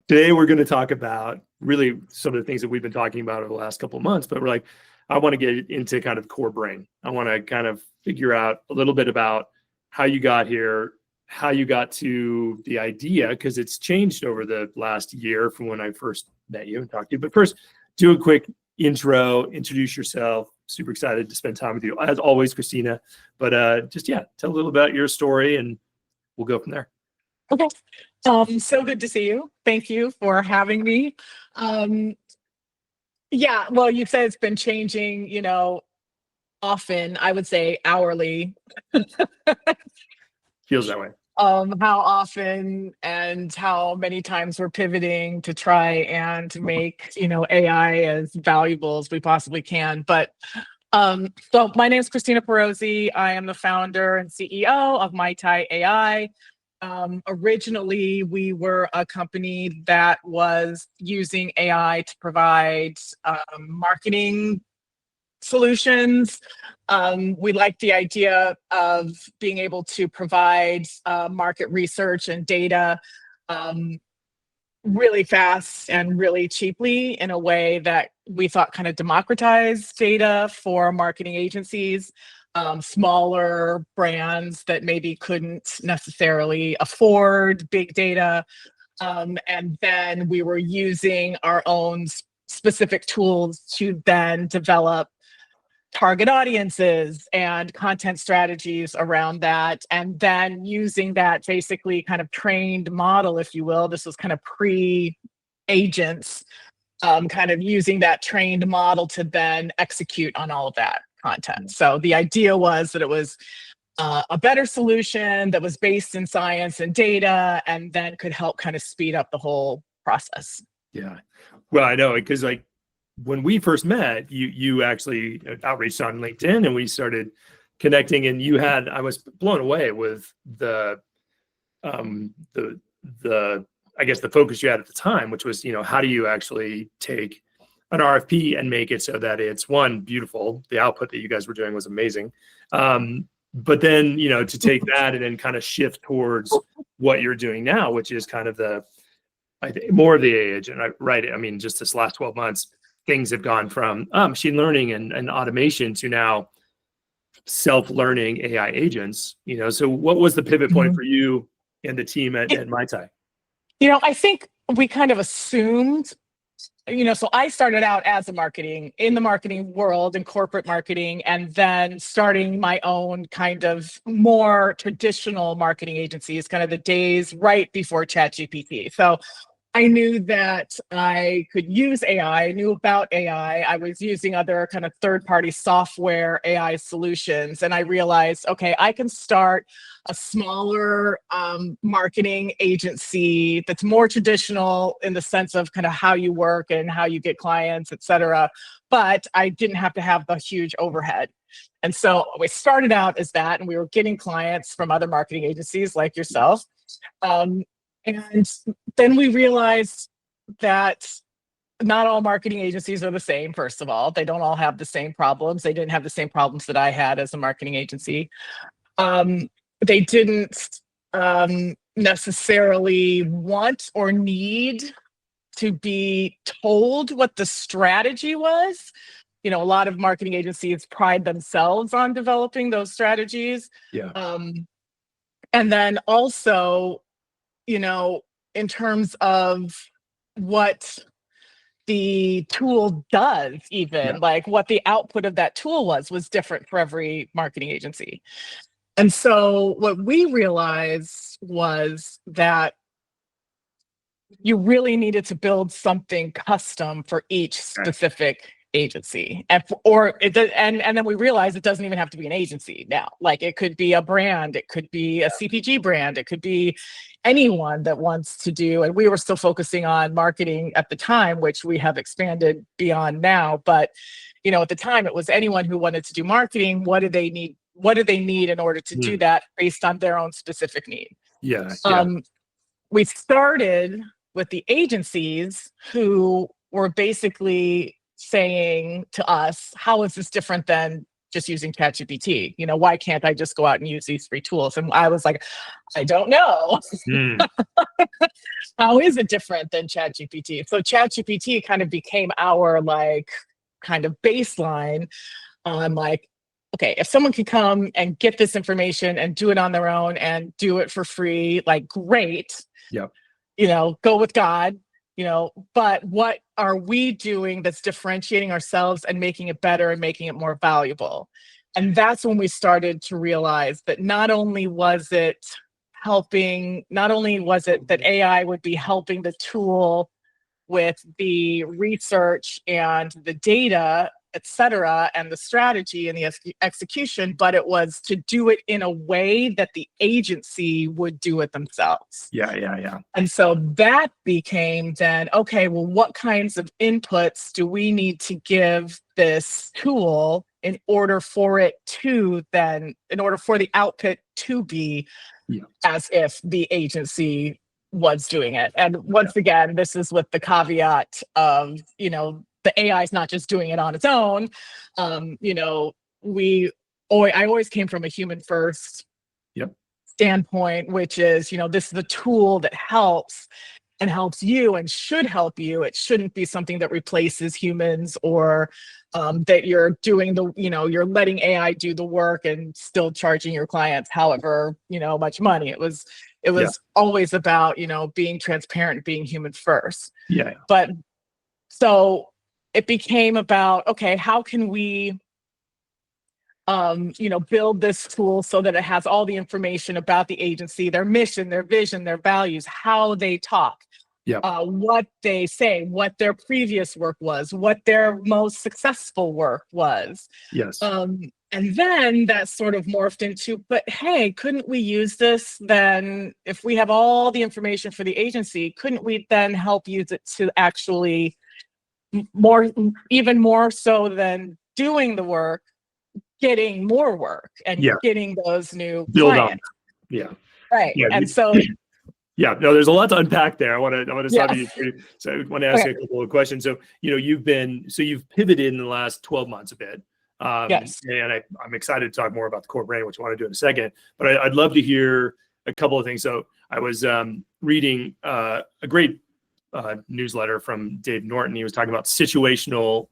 Today, we're going to talk about really some of the things that we've been talking about over the last couple of months, but we're like, I want to get into kind of core brain. I want to kind of figure out a little bit about how you got here, how you got to the idea, because it's changed over the last year from when I first met you and talked to you. But first, do a quick intro, introduce yourself. Super excited to spend time with you, as always, Christina. But just, yeah, tell a little about your story and we'll go from there. Okay. So good to see you. Thank you for having me. Yeah, well, you said it's been changing, often, I would say hourly. Feels that way. How often and how many times we're pivoting to try and make, AI as valuable as we possibly can. But so my name is Christina Perozzi. I am the founder and CEO of Mai-Tai.ai. Originally, we were a company that was using AI to provide marketing solutions. We liked the idea of being able to provide market research and data really fast and really cheaply in a way that we thought kind of democratized data for marketing agencies. Smaller brands that maybe couldn't necessarily afford big data. And then we were using our own specific tools to then develop target audiences and content strategies around that. And then using that basically kind of trained model, if you will. This was kind of pre-agents, kind of using that trained model to then execute on all of that content. So the idea was that it was a better solution that was based in science and data, and then could help kind of speed up the whole process. Yeah. Well, I know, because like when we first met, you actually outreached on LinkedIn and we started connecting, and I was blown away with the I guess the focus you had at the time, which was, how do you actually take an RFP and make it so that it's, one, beautiful. The output that you guys were doing was amazing. But then, to take that and then kind of shift towards what you're doing now, which is kind of I think more of the age. And I mean, just this last 12 months, things have gone from machine learning and automation to now self-learning AI agents. So what was the pivot point for you and the team at Mai-Tai? I think we kind of assumed, so I started out as in the marketing world, in corporate marketing, and then starting my own kind of more traditional marketing agencies, kind of the days right before ChatGPT. So I knew that I could use AI. I knew about AI. I was using other kind of third-party software AI solutions. And I realized, okay, I can start a smaller marketing agency that's more traditional in the sense of kind of how you work and how you get clients, et cetera. But I didn't have to have the huge overhead. And so we started out as that, and we were getting clients from other marketing agencies like yourself. And then we realized that not all marketing agencies are the same, first of all. They don't all have the same problems. They didn't have the same problems that I had as a marketing agency. They didn't necessarily want or need to be told what the strategy was. A lot of marketing agencies pride themselves on developing those strategies. Yeah. And then also, in terms of what the tool does, even like what the output of that tool was different for every marketing agency. And so what we realized was that you really needed to build something custom for each specific agency. And then we realized it doesn't even have to be an agency now. Like, it could be a brand, it could be a CPG brand, it could be anyone that wants to do. And we were still focusing on marketing at the time, which we have expanded beyond now. But at the time, it was anyone who wanted to do marketing. What do they need? What do they need in order to do that based on their own specific need? Yeah. We started with the agencies who were basically saying to us, how is this different than just using ChatGPT? Why can't I just go out and use these free tools? And I was like, I don't know. Mm. How is it different than ChatGPT? So ChatGPT kind of became our kind of baseline on okay, if someone can come and get this information and do it on their own and do it for free, great. Yep. Go with God, but what are we doing that's differentiating ourselves and making it better and making it more valuable? And that's when we started to realize that not only was it that AI would be helping the tool with the research and the data, et cetera, and the strategy and the execution, but it was to do it in a way that the agency would do it themselves. Yeah. And so that became then, okay, well, what kinds of inputs do we need to give this tool in order for the output to be as if the agency was doing it? And once again, this is with the caveat of, the AI is not just doing it on its own. I always came from a human first standpoint, which is, this is the tool that helps you and should help you. It shouldn't be something that replaces humans or that you're doing you're letting AI do the work and still charging your clients however, much money. It was always about, being transparent, being human first. Yeah. But so it became about, okay, how can we build this tool so that it has all the information about the agency, their mission, their vision, their values, how they talk, what they say, what their previous work was, what their most successful work was. Yes. And then that sort of morphed into, but hey, couldn't we use this then, if we have all the information for the agency, couldn't we then help use it to actually even more so than doing the work, getting more work and getting those new clients. Right. Yeah. And so no, there's a lot to unpack there. I want to stop you. So I want to ask you a couple of questions. So, you've pivoted in the last 12 months a bit. Yes. And I'm excited to talk more about the core brain, which I want to do in a second, but I'd love to hear a couple of things. So I was reading a great newsletter from Dave Norton. He was talking about situational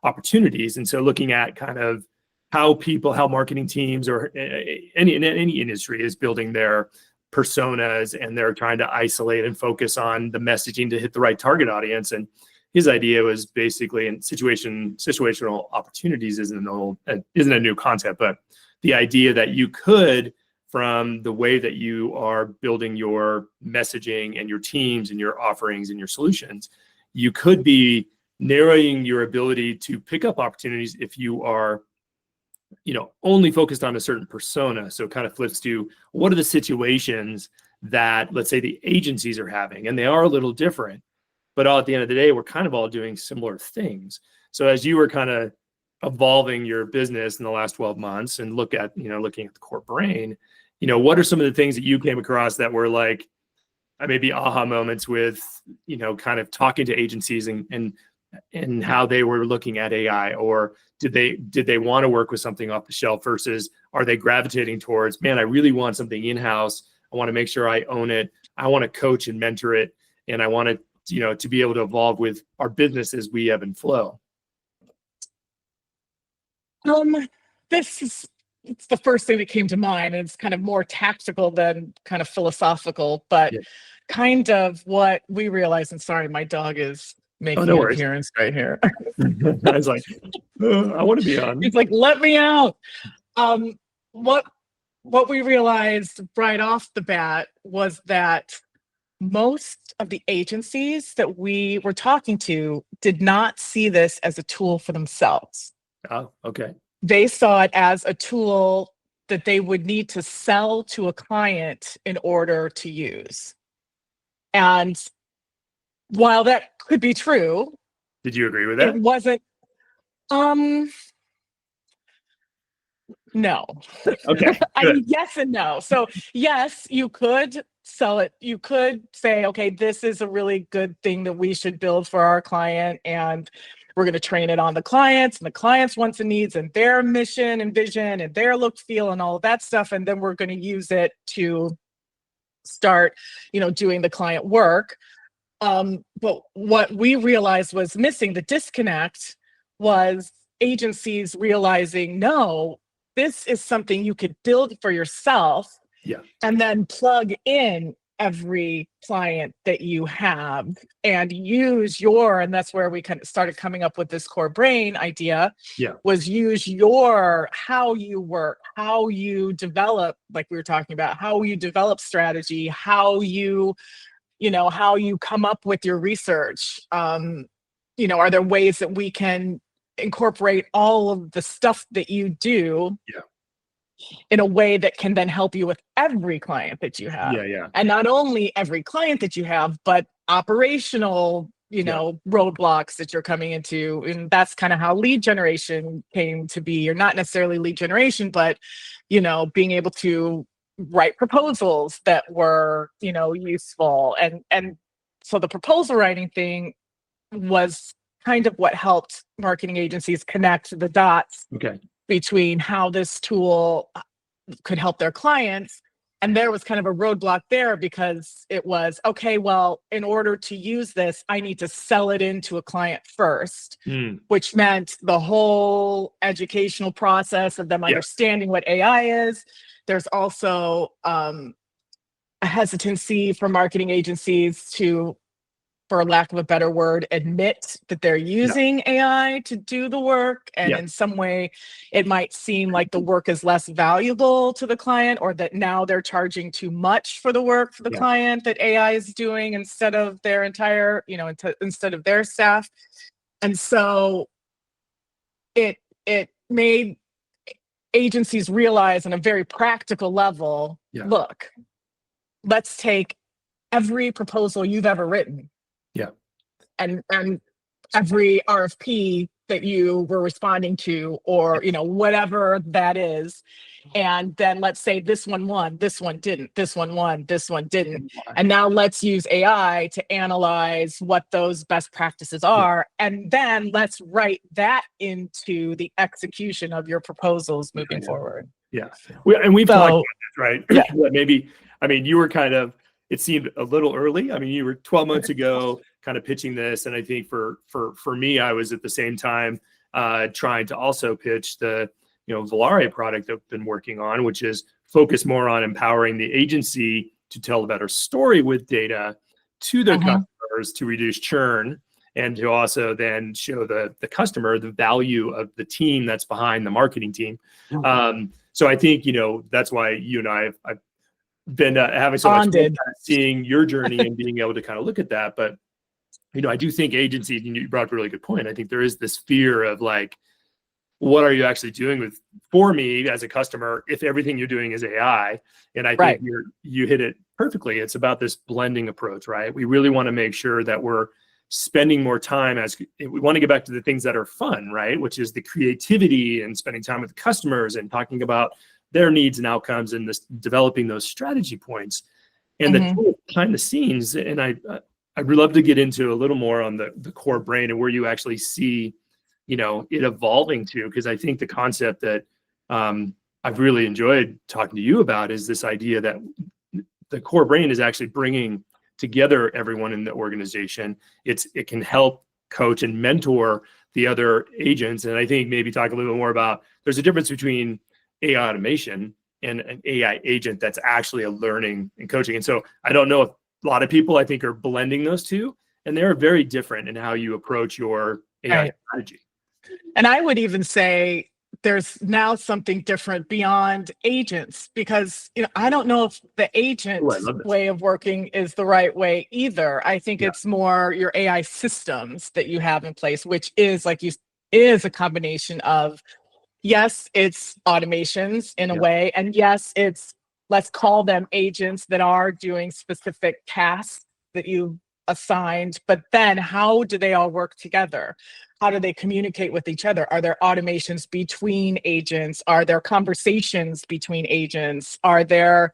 opportunities. And so looking at kind of how marketing teams or in any industry is building their personas, and they're trying to isolate and focus on the messaging to hit the right target audience. And his idea was basically, in situational opportunities isn't a new concept, but the idea that you could, from the way that you are building your messaging and your teams and your offerings and your solutions, you could be narrowing your ability to pick up opportunities if you are, only focused on a certain persona. So it kind of flips to, what are the situations that, let's say, the agencies are having? And they are a little different, but all at the end of the day, we're kind of all doing similar things. So as you were kind of evolving your business in the last 12 months and looking at the core brain, what are some of the things that you came across that were like maybe aha moments with, kind of talking to agencies and how they were looking at AI? Or did they want to work with something off the shelf versus are they gravitating towards, man, I really want something in-house. I want to make sure I own it. I want to coach and mentor it. And I want to be able to evolve with our business as we ebb and flow. It's the first thing that came to mind. It's kind of more tactical than kind of philosophical, but kind of what we realized. And sorry, my dog is making an appearance right here. I was like, I want to be on. It's like, let me out. What we realized right off the bat was that most of the agencies that we were talking to did not see this as a tool for themselves. Oh, okay. They saw it as a tool that they would need to sell to a client in order to use. And while that could be true, did you agree with that? It wasn't. No. Okay. Yes and no. So yes, you could sell it. You could say, okay, this is a really good thing that we should build for our client, and we're going to train it on the clients and the clients' wants and needs and their mission and vision and their look, feel, and all of that stuff. And then we're going to use it to start, doing the client work. But what we realized was missing, the disconnect, was agencies realizing, no, this is something you could build for yourself, and then plug in every client that you have and use and that's where we kind of started coming up with this core brain idea, was use how you work, how you develop, like we were talking about, how you develop strategy, how you come up with your research. Are there ways that we can incorporate all of the stuff that you do in a way that can then help you with every client that you have? And not only every client that you have, but operational, roadblocks that you're coming into. And that's kind of how lead generation came to be, or not necessarily lead generation, but, being able to write proposals that were, useful. And so the proposal writing thing was kind of what helped marketing agencies connect the dots between how this tool could help their clients. And there was kind of a roadblock there, because it was, okay, well, in order to use this, I need to sell it into a client first, which meant the whole educational process of them understanding what AI is. There's also a hesitancy for marketing agencies to, for lack of a better word, admit that they're using AI to do the work. And in some way, it might seem like the work is less valuable to the client, or that now they're charging too much for the work for the client that AI is doing instead of their entire, instead of their staff. And so it made agencies realize on a very practical level, look, let's take every proposal you've ever written, and every RFP that you were responding to, or whatever that is, and then let's say this one won, this one didn't, this one won, this one didn't, and now let's use AI to analyze what those best practices are, and then let's write that into the execution of your proposals moving forward. And we've talked about this, right? Maybe, you were kind of, it seemed a little early. You were 12 months ago kind of pitching this. And I think for me, I was at the same time trying to also pitch the, Volare product that I've been working on, which is focus more on empowering the agency to tell a better story with data to their customers, to reduce churn, and to also then show the customer the value of the team that's behind the marketing team. So I think, that's why you and I have been having so much fun kind of seeing your journey and being able to kind of look at that. But, I do think agencies, you brought up a really good point. I think there is this fear of like, what are you actually doing for me as a customer if everything you're doing is AI? And I think you hit it perfectly. It's about this blending approach, right? We really want to make sure that we're spending more time we want to get back to the things that are fun, right? Which is the creativity and spending time with the customers and talking about their needs and outcomes, and developing those strategy points and the tool behind the scenes. And I'd love to get into a little more on the core brain and where you actually see, it evolving to, because I think the concept that I've really enjoyed talking to you about is this idea that the core brain is actually bringing together everyone in the organization. It can help coach and mentor the other agents. And I think maybe talk a little bit more about, there's a difference between AI automation and an AI agent that's actually a learning and coaching. And so I don't know if a lot of people, I think, are blending those two, and they're very different in how you approach your AI strategy. And I would even say there's now something different beyond agents, because I don't know if the agent way of working is the right way either. I think it's more your AI systems that you have in place, which is, like is a combination of, yes, it's automations in a way, and yes, it's, let's call them agents that are doing specific tasks that you assigned, but then how do they all work together? How do they communicate with each other? Are there automations between agents? Are there conversations between agents? Are there,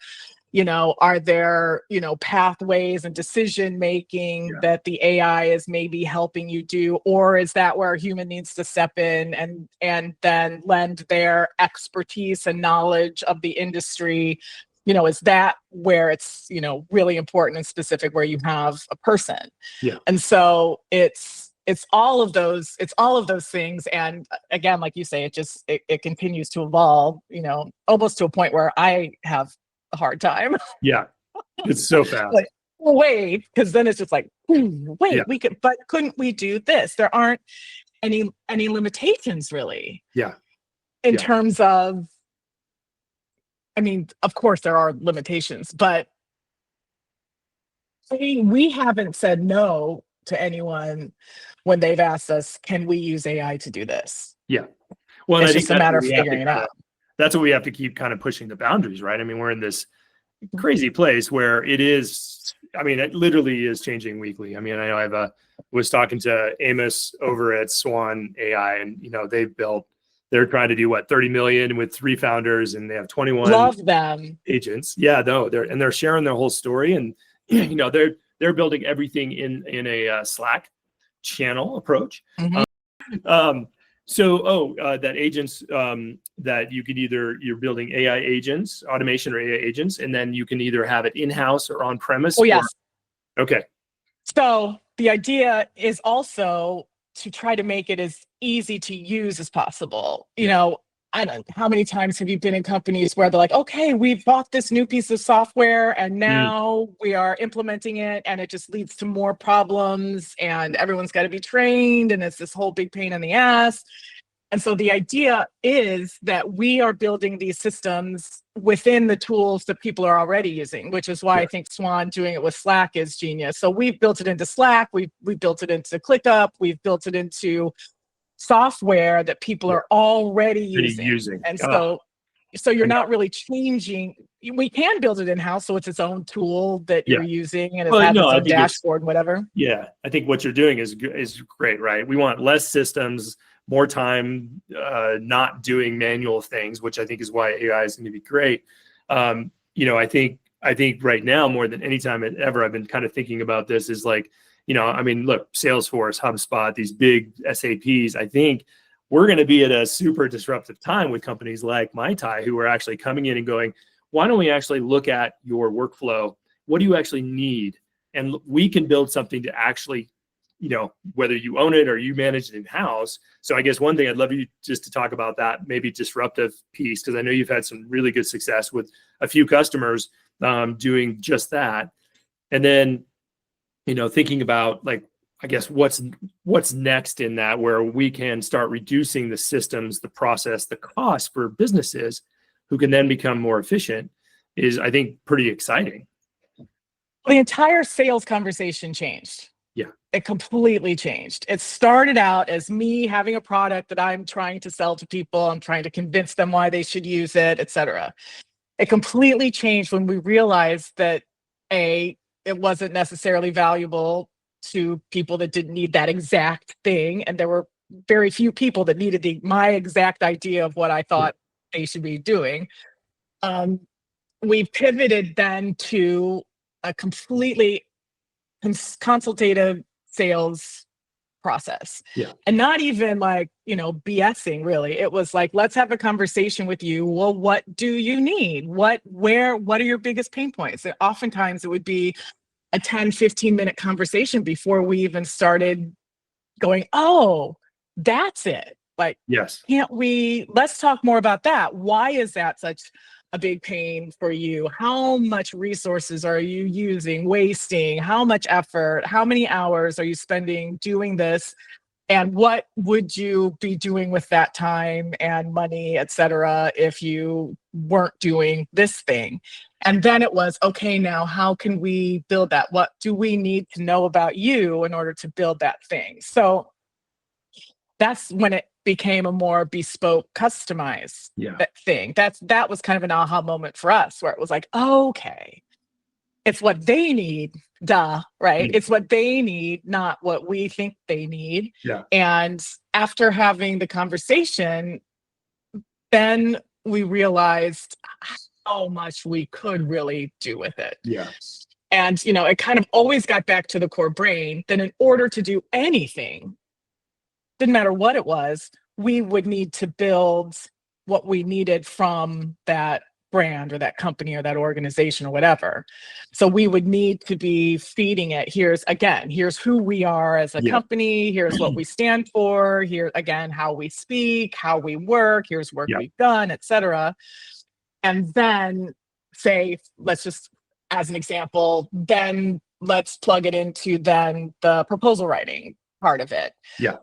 Are there, pathways and decision making that the AI is maybe helping you do, or is that where a human needs to step in and then lend their expertise and knowledge of the industry? Is that where it's, really important and specific, where you have a person? Yeah. And so it's all of those things. And again, like you say, it continues to evolve, almost to a point where I have a hard time. Yeah. It's so fast. Like, wait, because then it's just like, wait, Yeah. but couldn't we do this? There aren't any limitations really. Yeah. In terms of, I mean, of course there are limitations, but we haven't said no to anyone when they've asked us, can we use AI to do this? Yeah. Well, it's just a matter of figuring it out. That's what we have to keep kind of pushing the boundaries, right? I mean, we're in this crazy place where it literally is changing weekly. I mean, I know was talking to Amos over at Swan AI, and they're trying to do 30 million with 3 founders, and they have 21 love them agents. Yeah, no, they're sharing their whole story, and they're building everything in a Slack channel approach. Mm-hmm. That agents, that you could you're building AI agents, automation or AI agents, and then you can either have it in-house or on premise. Oh, yes. Okay. So the idea is also to try to make it as easy to use as possible. I don't know, how many times have you been in companies where they're like, okay, we've bought this new piece of software and now we are implementing it, and it just leads to more problems and everyone's got to be trained and it's this whole big pain in the ass. And so the idea is that we are building these systems within the tools that people are already using, which is why I think Swan doing it with Slack is genius. So we've built it into Slack, we've built it into ClickUp, we've built it into software that people are already using. And so you're not really changing. We can build it in-house, so it's its own tool that you're using, and it has its own dashboard and whatever. Yeah, I think what you're doing is great, right? We want less systems, more time, not doing manual things, which I think is why AI is going to be great. I think right now, more than any time ever, I've been kind of thinking about this is like, look, Salesforce, HubSpot, these big SAPs, I think we're going to be at a super disruptive time with companies like Mai-Tai, who are actually coming in and going, why don't we actually look at your workflow? What do you actually need? And we can build something to actually, whether you own it or you manage it in-house. So I guess one thing I'd love you just to talk about that maybe disruptive piece, because I know you've had some really good success with a few customers doing just that. And then, thinking about I guess what's next in that, where we can start reducing the systems, the process, the cost for businesses who can then become more efficient, is, I think, pretty exciting. The entire sales conversation changed. Yeah. It completely changed. It started out as me having a product that I'm trying to sell to people. I'm trying to convince them why they should use it, et cetera. It completely changed when we realized that it wasn't necessarily valuable to people that didn't need that exact thing. And there were very few people that needed my exact idea of what I thought they should be doing. We pivoted then to a completely consultative sales process. Yeah. And not even BSing really. It was like, let's have a conversation with you. Well, what do you need? What are your biggest pain points? And oftentimes it would be a 10, 15-minute conversation before we even started going, oh, that's it. Yes. Let's talk more about that. Why is that such a big pain for you? How much resources are you wasting? How much effort? How many hours are you spending doing this? And what would you be doing with that time and money, et cetera, if you weren't doing this thing? And then it was, okay, now how can we build that? What do we need to know about you in order to build that thing? So that's when it became a more bespoke, customized thing. That was kind of an aha moment for us, where it was like, okay, it's what they need, right? Mm-hmm. It's what they need, not what we think they need. Yeah. And after having the conversation, then we realized so much we could really do with it. Yeah. And, it kind of always got back to the core brain that in order to do anything, didn't matter what it was, we would need to build what we needed from that brand or that company or that organization or whatever. So we would need to be feeding it. Here's who we are as a Yeah. company. Here's what we stand for. Here, again, how we speak, how we work. Here's work Yeah. we've done, etc. And then say, let's just, as an example, then let's plug it into then the proposal writing part of it. Yeah.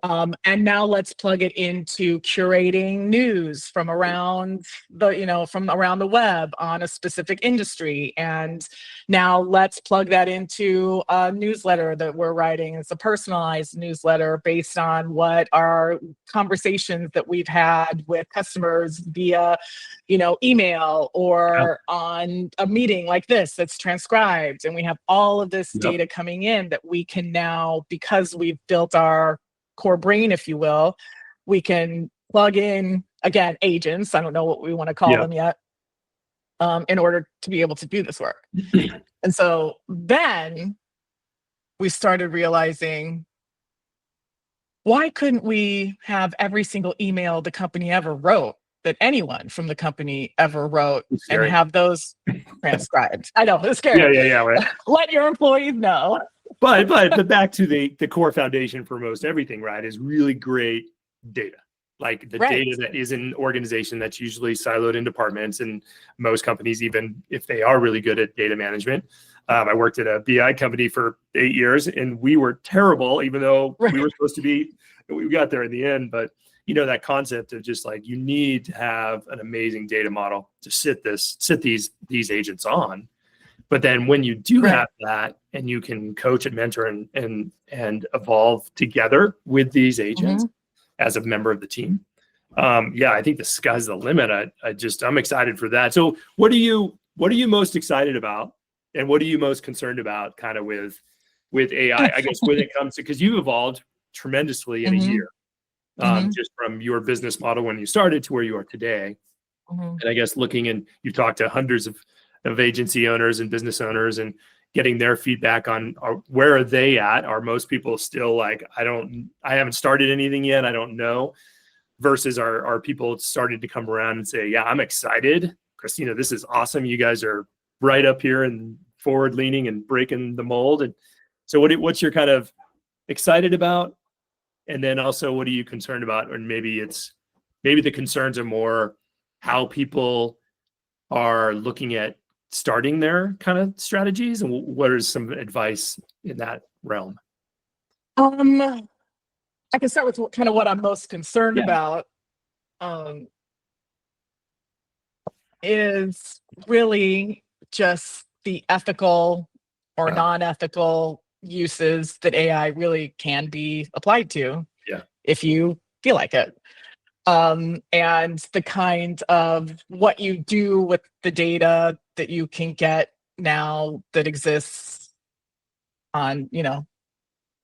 And now let's plug it into curating news from around the web on a specific industry. And now let's plug that into a newsletter that we're writing. It's a personalized newsletter based on what our conversations that we've had with customers via email or on a meeting like this that's transcribed. And we have all of this data coming in that we can now, because we've built our core brain, if you will, we can plug in, again, agents. I don't know what we want to call them yet, in order to be able to do this work. And so then we started realizing, why couldn't we have every single email the company ever wrote, that anyone from the company ever wrote, and have those transcribed? I know, it's scary. Yeah. Right. Let your employees know. But back to the core foundation for most everything, right, is really great data. Like the data that is in an organization that's usually siloed in departments, and most companies, even if they are really good at data management. I worked at a BI company for 8 years, and we were terrible, even though we were supposed to be. We got there in the end, but that concept of just like, you need to have an amazing data model to sit these agents on. But then when you do have that, and you can coach and mentor and evolve together with these agents as a member of the team, I think the sky's the limit. I'm excited for that. So what are you most excited about, and what are you most concerned about, kind of with AI? I guess when it comes to, because you evolved tremendously in a year, just from your business model when you started to where you are today. And I guess you've talked to hundreds of agency owners and business owners, and getting their feedback on where are they at? Are most people still like, I haven't started anything yet, I don't know, versus are people starting to come around and say, yeah, I'm excited, Christina, this is awesome, you guys are right up here and forward leaning and breaking the mold. And so what's your kind of excited about? And then also, what are you concerned about? Or maybe the concerns are more how people are looking at starting their kind of strategies, and what is some advice in that realm? I can start with kind of what I'm most concerned about, is really just the ethical or non-ethical uses that AI really can be applied to, if you feel like it. And the kind of what you do with the data that you can get now that exists on,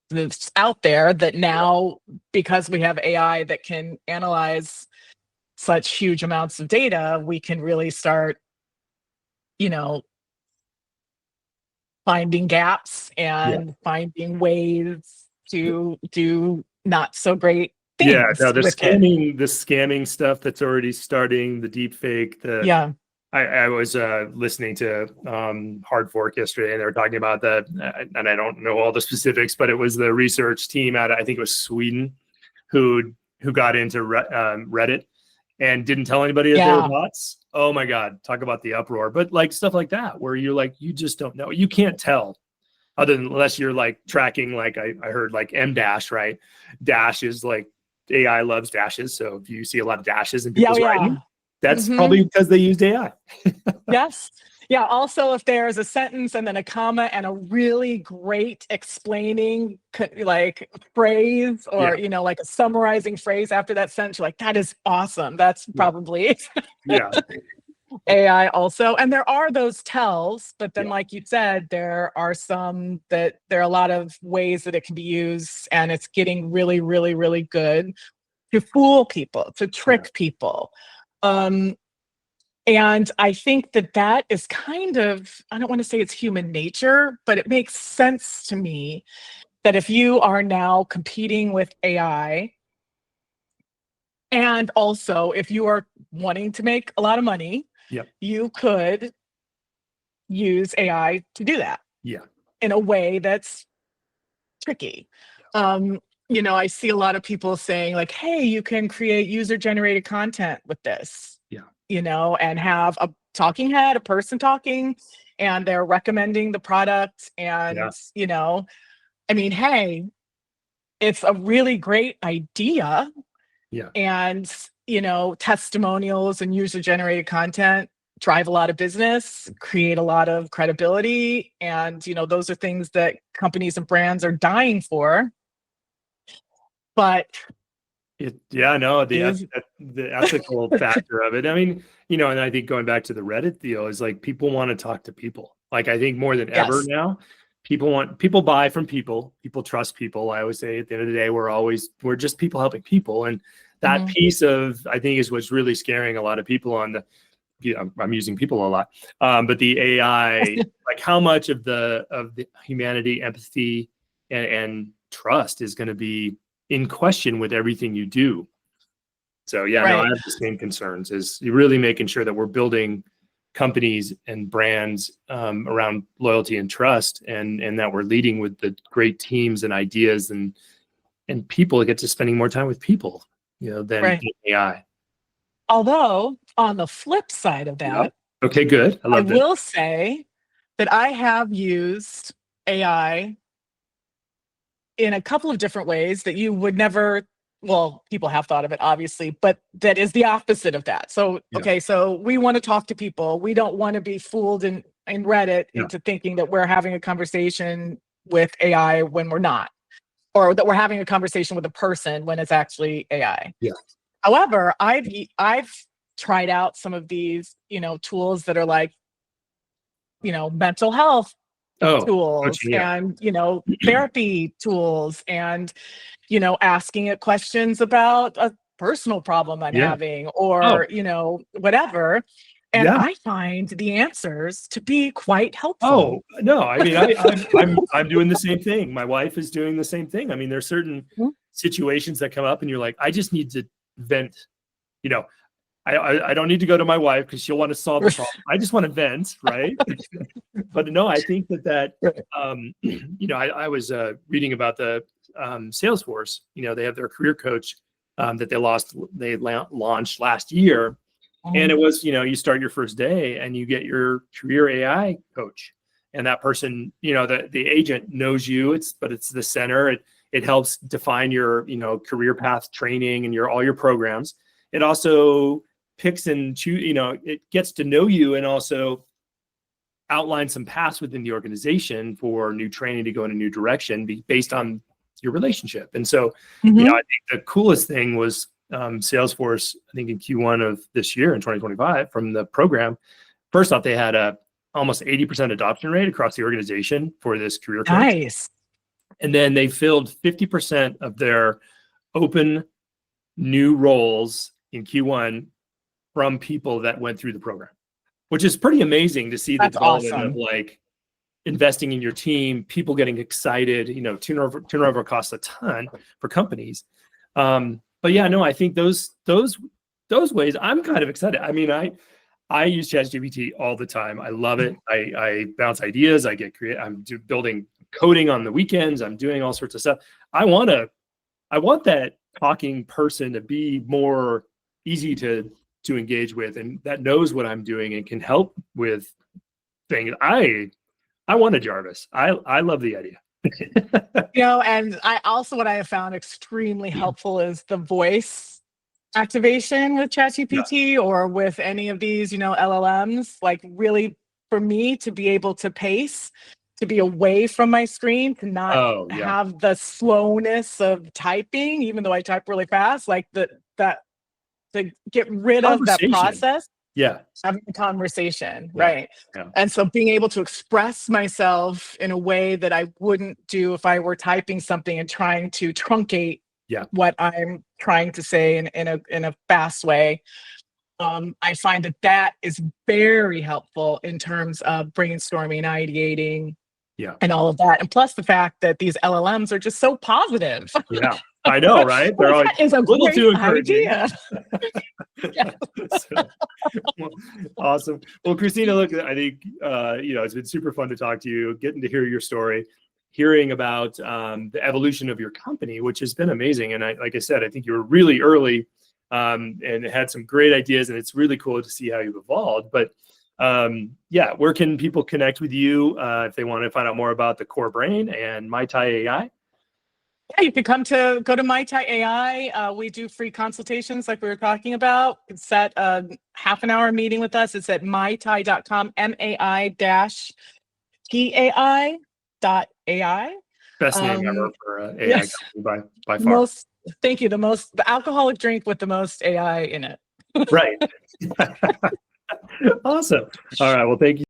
that's out there, that now, because we have AI that can analyze such huge amounts of data, we can really start, finding gaps and finding ways to do not so great things. Yeah, no, the scamming stuff that's already starting, the deep fake, I was listening to Hard Fork yesterday, and they were talking about that, and I don't know all the specifics, but it was the research team out of, I think it was Sweden, who got into Reddit and didn't tell anybody that they were bots. Oh my God, talk about the uproar. But like stuff like that, where you're like, you just don't know. You can't tell, other than unless you're like tracking, like I heard like M-Dash, right? Dash is like, AI loves dashes. So if you see a lot of dashes in people's writing, that's probably because they used AI. Yes. Yeah. Also, if there's a sentence and then a comma and a really great explaining like phrase, or, like a summarizing phrase after that sentence, you're like, that is awesome. That's probably AI also. And there are those tells, but then like you said, there are a lot of ways that it can be used, and it's getting really, really, really good to fool people, to trick people. And I think that that is kind of, I don't want to say it's human nature, but it makes sense to me that if you are now competing with AI, and also if you are wanting to make a lot of money, Yep. you could use AI to do that Yeah. in a way that's tricky. I see a lot of people saying like, hey, you can create user generated content with this, Yeah. and have a talking head, a person talking, and they're recommending the product. And, hey, it's a really great idea. Yeah. And, testimonials and user generated content drive a lot of business, create a lot of credibility. And, those are things that companies and brands are dying for. But The ethical factor of it. I mean, and I think going back to the Reddit deal is like people want to talk to people. Like I think more than ever yes, now, people buy from people. People trust people. I always say at the end of the day, we're just people helping people, and that mhm, piece of I think is what's really scaring a lot of people on the. I'm using people a lot, but the AI, like how much of the humanity, empathy, and trust is going to be in question with everything you do. So yeah, no, I right, have the same concerns. Is you're really making sure that we're building companies and brands around loyalty and trust, and that we're leading with the great teams and ideas and people that get to spending more time with people, than right. AI. Although on the flip side of Yep. that, Okay, good. I I love that. will say that I have used AI in a couple of different ways that you would never, well, people have thought of it obviously, but that is the opposite of that. So, Yeah. okay, so we want to talk to people. We don't want to be fooled in Reddit Yeah. into thinking that we're having a conversation with AI when we're not, or that we're having a conversation with a person when it's actually AI. Yeah. However, I've tried out some of these, tools that are like, mental health Oh, tools coaching. Yeah. and, therapy tools and, asking it questions about a personal problem I'm Yeah. having Oh, or, whatever. And yeah. I find the answers to be quite helpful. Oh, no. I mean, I'm doing the same thing. My wife is doing the same thing. I mean, there's certain Mhm. situations that come up and you're like, I just need to vent. You know, I don't need to go to my wife because she'll want to solve the problem. I just want to vent, right? But no, I think that I was reading about the Salesforce. They have their career coach that they launched last year, and it Mhm. was you start your first day and you get your career AI coach, and that person, the agent knows you. It's the center. It helps define your career path training and all your programs. It also picks and choose. It gets to know you and also outline some paths within the organization for new training to go in a new direction based on your relationship. And so, I Mhm. think the coolest thing was Salesforce, I think in Q1 of this year in 2025 from the program. First off, they had a almost 80% adoption rate across the organization for this career coach. Nice. And then they filled 50% of their open new roles in Q1 from people that went through the program, which is pretty amazing to see the That's development of awesome. like investing in your team, people getting excited. Turnover costs a ton for companies. But yeah, no, I think those ways I'm kind of excited. I mean, I use ChatGPT all the time. I love it. I bounce ideas. I get creative. Building coding on the weekends. I'm doing all sorts of stuff. I want that talking person to be more easy to engage with, and that knows what I'm doing and can help with things. I want a Jarvis. I love the idea. And what I have found extremely helpful is the voice activation with Yeah. ChatGPT or with any of these, LLMs. Like, really, for me to be able to pace, to be away from my screen, to not Oh yeah. have the slowness of typing, even though I type really fast, like that to get rid of that Conversation. process, Yeah. having a conversation, Yeah. right? Yeah. And so being able to express myself in a way that I wouldn't do if I were typing something and trying to truncate Yeah. what I'm trying to say in a fast way. I find that that is very helpful in terms of brainstorming, ideating, Yeah. and all of that. And plus the fact that these LLMs are just so positive. Yeah. I know, right? They're Well, like that is a a little great too encouraging. idea. Yeah. So, well, awesome. Well, Christina, look, I think it's been super fun to talk to you, getting to hear your story, hearing about the evolution of your company, which has been amazing. And like I said, I think you were really early and had some great ideas, and it's really cool to see how you've evolved. But where can people connect with you if they want to find out more about the Core Brain and Mai-Tai.ai? Yeah, you can go to Mai-Tai.ai. We do free consultations like we were talking about. You can set a half an hour meeting with us. It's at mai-tai.com, MAI-PAI.ai. Best name ever for AI Yes, company by far. thank you. The alcoholic drink with the most AI in it. Right. Awesome. All right. Well, thank you.